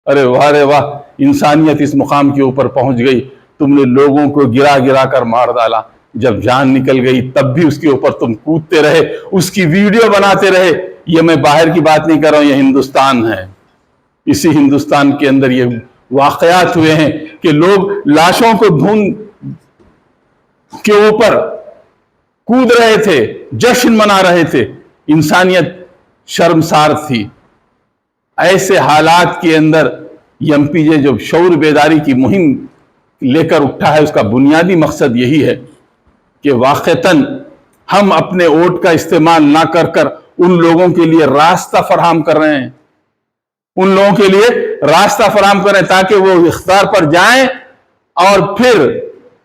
ارے واہ رے واہ، انسانیت اس مقام کے اوپر پہنچ گئی، تم نے لوگوں کو گرا گرا کر مار ڈالا، جب جان نکل گئی تب بھی اس کے اوپر تم کودتے رہے، اس کی ویڈیو بناتے رہے۔ یہ میں باہر کی بات نہیں کر رہا ہوں، یہ ہندوستان ہے، اسی ہندوستان کے اندر یہ واقعات ہوئے ہیں کہ لوگ لاشوں کو دھن کے اوپر کود رہے تھے، جشن منا رہے تھے، انسانیت شرمسار تھی۔ ایسے حالات کے اندر ایم پی جے جو شعور بیداری کی مہم لے کر اٹھا ہے، اس کا بنیادی مقصد یہی ہے کہ واقعتاً ہم اپنے ووٹ کا استعمال نہ کر ان لوگوں کے لیے راستہ فراہم کر رہے ہیں، ان لوگوں کے لیے راستہ فراہم کریں تاکہ وہ اقتدار پر جائیں اور پھر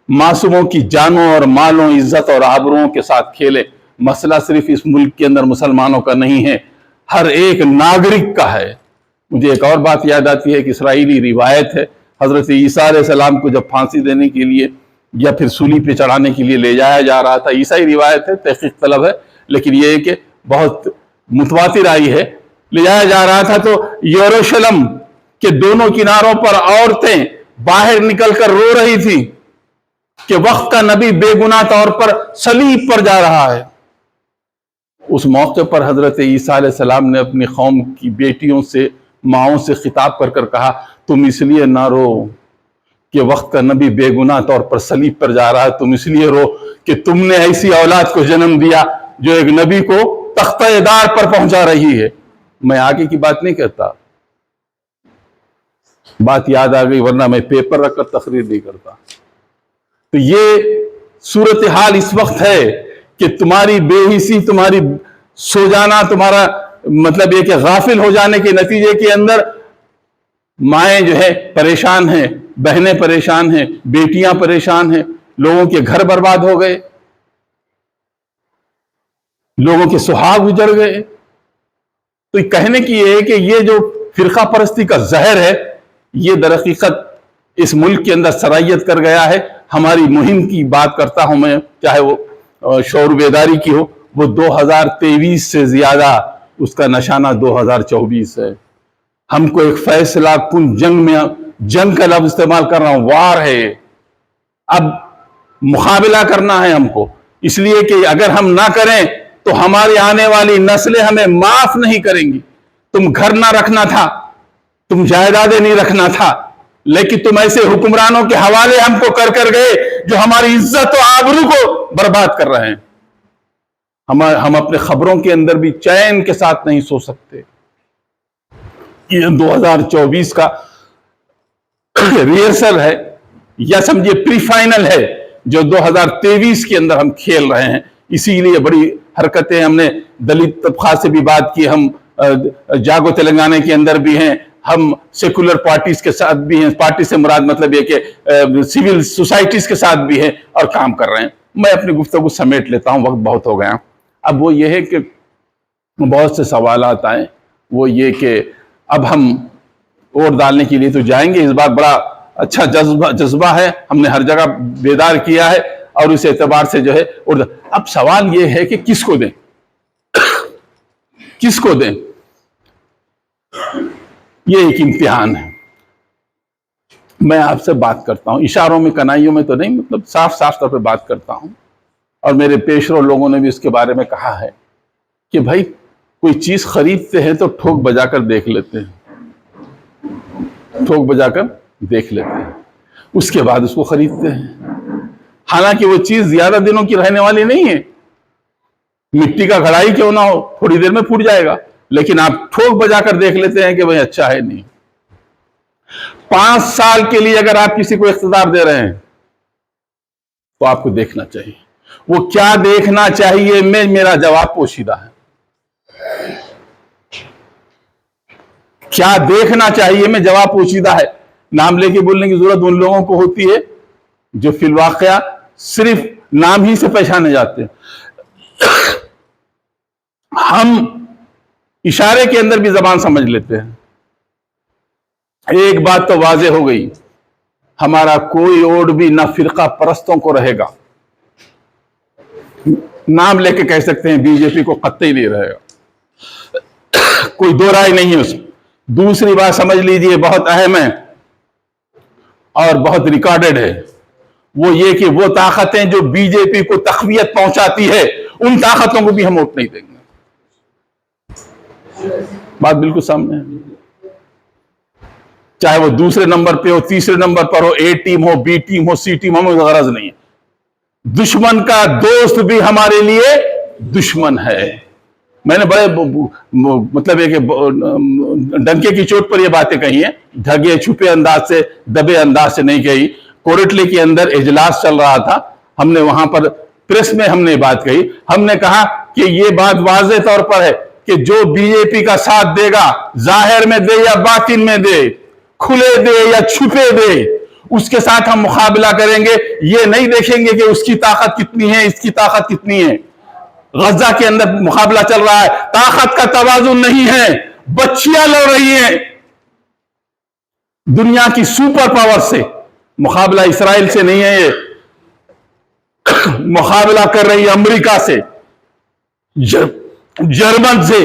معصوموں کی جانوں اور مالوں، عزت اور آبروؤں کے ساتھ کھیلیں۔ مسئلہ صرف اس ملک کے اندر مسلمانوں کا نہیں ہے، ہر ایک ناگرک کا ہے۔ مجھے ایک اور بات یاد آتی ہے کہ اسرائیلی روایت ہے، حضرت عیسیٰ علیہ السلام کو جب پھانسی دینے کے لیے یا پھر سولی پہ چڑھانے کے لیے لے جایا جا رہا تھا، عیسائی روایت ہے، تحقیق طلب ہے، لیکن یہ ہے کہ بہت متواتر آئی ہے، لے جایا جا رہا تھا تو یروشلم کے دونوں کناروں پر عورتیں باہر نکل کر رو رہی تھی کہ وقت کا نبی بے گناہ طور پر صلیب پر جا رہا ہے۔ اس موقع پر حضرت عیسیٰ علیہ السلام نے اپنی قوم کی بیٹیوں سے، ماؤں سے خطاب کر کہا، تم اس لیے نہ رو کہ وقت کا نبی بے گناہ طور پر صلیب پر جا رہا ہے، تم اس لیے رو کہ تم نے ایسی اولاد کو جنم دیا جو ایک نبی کو تختہ دار پر پہنچا رہی ہے۔ میں آگے کی بات نہیں کہتا، بات یاد آ گئی، ورنہ میں پیپر رکھ کر تقریر نہیں کرتا۔ تو یہ صورتحال اس وقت ہے کہ تمہاری بے حسی، تمہاری سو جانا، تمہارا مطلب یہ کہ غافل ہو جانے کے نتیجے کے اندر مائیں جو ہے پریشان ہیں، بہنیں پریشان ہیں، بیٹیاں پریشان ہیں، لوگوں کے گھر برباد ہو گئے، لوگوں کے سہاگ اجڑ گئے۔ تو کہنے کی یہ ہے کہ یہ جو فرقہ پرستی کا زہر ہے، یہ در حقیقت اس ملک کے اندر سرائیت کر گیا ہے۔ ہماری مہم کی بات کرتا ہوں میں، چاہے وہ شعور بیداری کی ہو، وہ 2023 سے زیادہ اس کا نشانہ 2024 ہے۔ ہم کو ایک فیصلہ کن جنگ میں، جنگ کا لفظ استعمال کر رہا ہوں، وار ہے، اب مقابلہ کرنا ہے ہم کو، اس لیے کہ اگر ہم نہ کریں تو ہماری آنے والی نسلیں ہمیں معاف نہیں کریں گی۔ تم گھر نہ رکھنا تھا، تم جائیدادیں نہیں رکھنا تھا، لیکن تم ایسے حکمرانوں کے حوالے ہم کو کر گئے جو ہماری عزت و آبرو کو برباد کر رہے ہیں۔ ہم اپنے خبروں کے اندر بھی چین کے ساتھ نہیں سو سکتے۔ یہ 2024 کا ریہرسل ہے یا سمجھے پری فائنل ہے جو 2023 کے اندر ہم کھیل رہے ہیں۔ اسی لیے بڑی حرکتیں ہم نے دلت طبقات سے بھی بات کی، ہم جاگو تلنگانہ کے اندر بھی ہیں، ہم سیکولر پارٹیز کے ساتھ بھی ہیں، پارٹی سے مراد مطلب یہ کہ سول سوسائٹیز کے ساتھ بھی ہیں اور کام کر رہے ہیں۔ میں اپنی گفتگو سمیٹ لیتا ہوں، وقت بہت ہو گیا۔ اب وہ یہ ہے کہ بہت سے سوالات آئے، وہ یہ کہ اب ہم ووٹ ڈالنے کے لیے تو جائیں گے، اس بار بڑا اچھا جذبہ ہے، ہم نے ہر جگہ بیدار کیا ہے اور اس اعتبار سے جو ہے اب سوال یہ ہے کہ کس کو دیں، کس کو دیں؟ یہ ایک امتحان ہے۔ میں آپ سے بات کرتا ہوں، اشاروں میں کنائیوں میں تو نہیں، مطلب صاف صاف طور پہ بات کرتا ہوں، اور میرے پیشرو لوگوں نے بھی اس کے بارے میں کہا ہے کہ بھائی کوئی چیز خریدتے ہیں تو ٹھوک بجا کر دیکھ لیتے ہیں، ٹھوک بجا کر دیکھ لیتے ہیں، اس کے بعد اس کو خریدتے ہیں۔ حالانکہ وہ چیز زیادہ دنوں کی رہنے والی نہیں ہے، مٹی کا گھڑائی کیوں نہ ہو، تھوڑی دیر میں پھوٹ جائے گا، لیکن آپ ٹھوک بجا کر دیکھ لیتے ہیں کہ بھئی اچھا ہے نہیں۔ 5 سال کے لیے اگر آپ کسی کو اقتدار دے رہے ہیں تو آپ کو دیکھنا چاہیے۔ وہ کیا دیکھنا چاہیے، میرا جواب پوشیدہ ہے۔ کیا دیکھنا چاہیے میں جواب پوشیدہ ہے۔ نام لے کے بولنے کی ضرورت ان لوگوں کو ہوتی ہے جو فی الواقعہ صرف نام ہی سے پہچانے جاتے ہیں۔ ہم اشارے کے اندر بھی زبان سمجھ لیتے ہیں۔ ایک بات تو واضح ہو گئی، ہمارا کوئی ووٹ بھی نہ فرقہ پرستوں کو رہے گا، نام لے کے کہہ سکتے ہیں بی جے پی کو قطعی نہیں رہے گا، کوئی دو رائے نہیں ہے اس میں۔ دوسری بات سمجھ لیجئے، بہت اہم ہے اور بہت ریکارڈڈ ہے، وہ یہ کہ وہ طاقتیں جو بی جے پی کو تقویت پہنچاتی ہے، ان طاقتوں کو بھی ہم ووٹ نہیں دیں گے۔ بات بالکل سامنے ہے، چاہے وہ دوسرے نمبر پہ ہو، تیسرے نمبر پر ہو، اے ٹیم ہو، بی ٹیم ہو، سی ٹیم ہو، ہمیں غرض نہیں ہے۔ دشمن کا دوست بھی ہمارے لیے دشمن ہے۔ میں نے بڑے مطلب ہے کہ ڈنکے کی چوٹ پر یہ باتیں کہی ہیں، ڈھگے چھپے انداز سے، دبے انداز سے نہیں کہی۔ کوریٹلے کے اندر اجلاس چل رہا تھا، ہم نے وہاں پر پریس میں ہم نے بات کہی، ہم نے کہا کہ یہ بات واضح طور پر ہے کہ جو بی جے پی کا ساتھ دے گا، ظاہر میں دے یا باطن میں دے، کھلے دے یا چھپے دے، اس کے ساتھ ہم مقابلہ کریں گے۔ یہ نہیں دیکھیں گے کہ اس کی طاقت کتنی ہے، اس کی طاقت کتنی ہے۔ غزہ کے اندر مقابلہ چل رہا ہے، طاقت کا توازن نہیں ہے، بچیاں لڑ رہی ہیں دنیا کی سپر پاور سے، مقابلہ اسرائیل سے نہیں ہے، یہ مقابلہ کر رہی امریکہ سے، جرمن سے،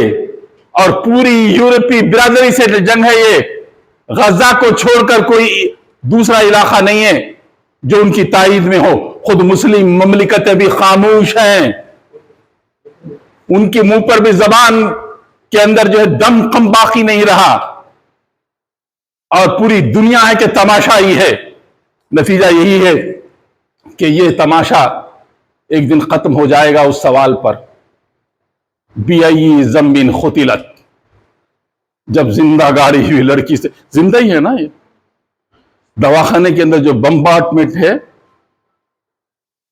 اور پوری یورپی برادری سے جنگ ہے یہ۔ غزہ کو چھوڑ کر کوئی دوسرا علاقہ نہیں ہے جو ان کی تائید میں ہو۔ خود مسلم مملکتیں بھی خاموش ہیں، ان کے منہ پر بھی زبان کے اندر جو ہے دم کم باقی نہیں رہا، اور پوری دنیا ہے کہ تماشا ہی ہے۔ نتیجہ یہی ہے کہ یہ تماشا ایک دن ختم ہو جائے گا اس سوال پر، بِأَيِّ ذَنبٍ قُتِلَتْ، جب زندہ گاڑی ہوئی لڑکی سے، زندہ ہی ہے نا یہ، دواخانے کے اندر جو بمبارٹمنٹ ہے،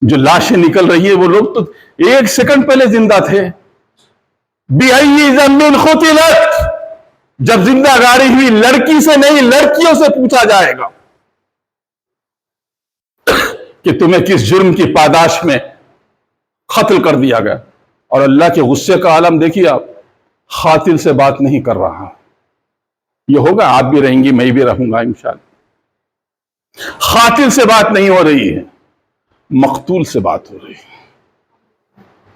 جو لاشیں نکل رہی ہے، وہ لوگ تو ایک سیکنڈ پہلے زندہ تھے۔ بِأَيِّ ذَنبٍ قُتِلَتْ، جب زندہ گاڑی ہوئی لڑکی سے نہیں، لڑکیوں سے پوچھا جائے گا کہ تمہیں کس جرم کی پاداش میں قتل کر دیا گیا۔ اور اللہ کے غصے کا عالم دیکھیے آپ، قاتل سے بات نہیں کر رہا۔ یہ ہوگا، آپ بھی رہیں گی، میں بھی رہوں گا انشاءاللہ۔ قاتل سے بات نہیں ہو رہی ہے، مقتول سے بات ہو رہی ہے۔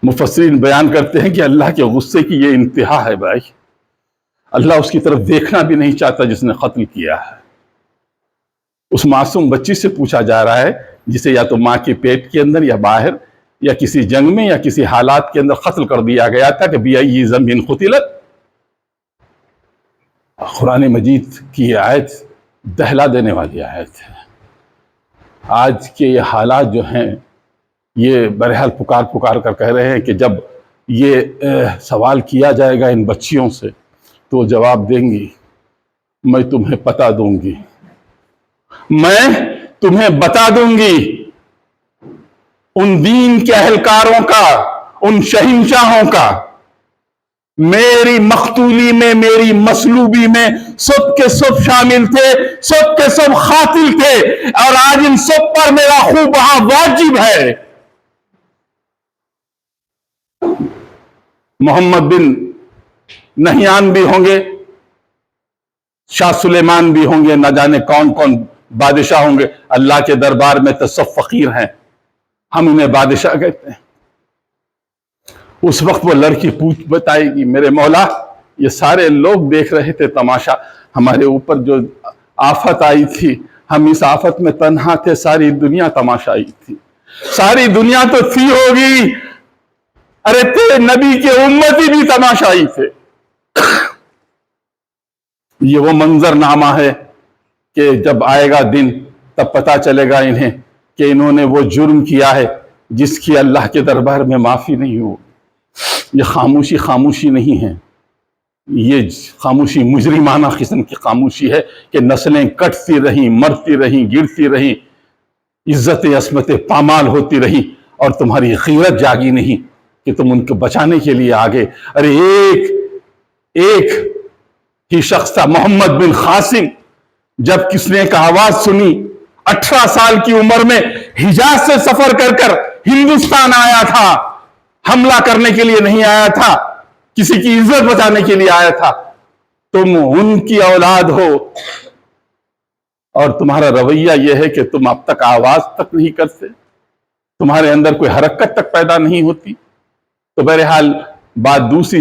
مفسرین بیان کرتے ہیں کہ اللہ کے غصے کی یہ انتہا ہے بھائی، اللہ اس کی طرف دیکھنا بھی نہیں چاہتا جس نے قتل کیا ہے۔ اس معصوم بچی سے پوچھا جا رہا ہے جسے یا تو ماں کے پیٹ کے اندر یا باہر یا کسی جنگ میں یا کسی حالات کے اندر قتل کر دیا گیا تھا، کہ بِأَيِّ ذَنبٍ قُتِلَتْ۔ قرآن مجید کی یہ آیت دہلا دینے والی آیت ہے۔ آج کے یہ حالات جو ہیں، یہ بہرحال پکار کر کہہ رہے ہیں کہ جب یہ سوال کیا جائے گا ان بچیوں سے تو وہ جواب دیں گی، میں تمہیں بتا دوں گی، میں تمہیں بتا دوں گی ان دین کے اہلکاروں کا، ان شہنشاہوں کا، میری مقتولی میں، میری مصلوبی میں سب کے سب شامل تھے، سب کے سب قاتل تھے، اور آج ان سب پر میرا خوب وہاں واجب ہے۔ محمد بن نہیان بھی ہوں گے، شاہ سلیمان بھی ہوں گے، نہ جانے کون کون بادشاہ ہوں گے، اللہ کے دربار میں تو سب فقیر ہیں، ہم انہیں بادشاہ کہتے ہیں۔ اس وقت وہ لڑکی پوچھ بتائے گی، میرے مولا یہ سارے لوگ دیکھ رہے تھے تماشا، ہمارے اوپر جو آفت آئی تھی، ہم اس آفت میں تنہا تھے، ساری دنیا تماشائی تھی، ساری دنیا تو تھی ہوگی، ارے تیرے نبی کے امتی بھی تماشائی تھے۔ یہ وہ منظر نامہ ہے کہ جب آئے گا دن تب پتا چلے گا انہیں کہ انہوں نے وہ جرم کیا ہے جس کی اللہ کے دربار میں معافی نہیں ہو۔ یہ خاموشی خاموشی نہیں ہے، یہ خاموشی مجرمانہ قسم کی خاموشی ہے کہ نسلیں کٹتی رہیں، مرتی رہیں، گرتی رہیں، عزت عصمت پامال ہوتی رہی، اور تمہاری غیرت جاگی نہیں کہ تم ان کو بچانے کے لیے آگے۔ ارے ایک ہی شخص تھا، محمد بن قاسم، جب کس نے ایک آواز سنی، 18 سال کی عمر میں حجاز سے سفر کر کر ہندوستان آیا تھا، حملہ کرنے کے لیے نہیں آیا تھا، کسی کی عزت بچانے کے لیے آیا تھا۔ تم ان کی اولاد ہو اور تمہارا رویہ یہ ہے کہ تم اب تک آواز تک نہیں کرتے، تمہارے اندر کوئی حرکت تک پیدا نہیں ہوتی۔ تو بہرحال بات دوسری طرف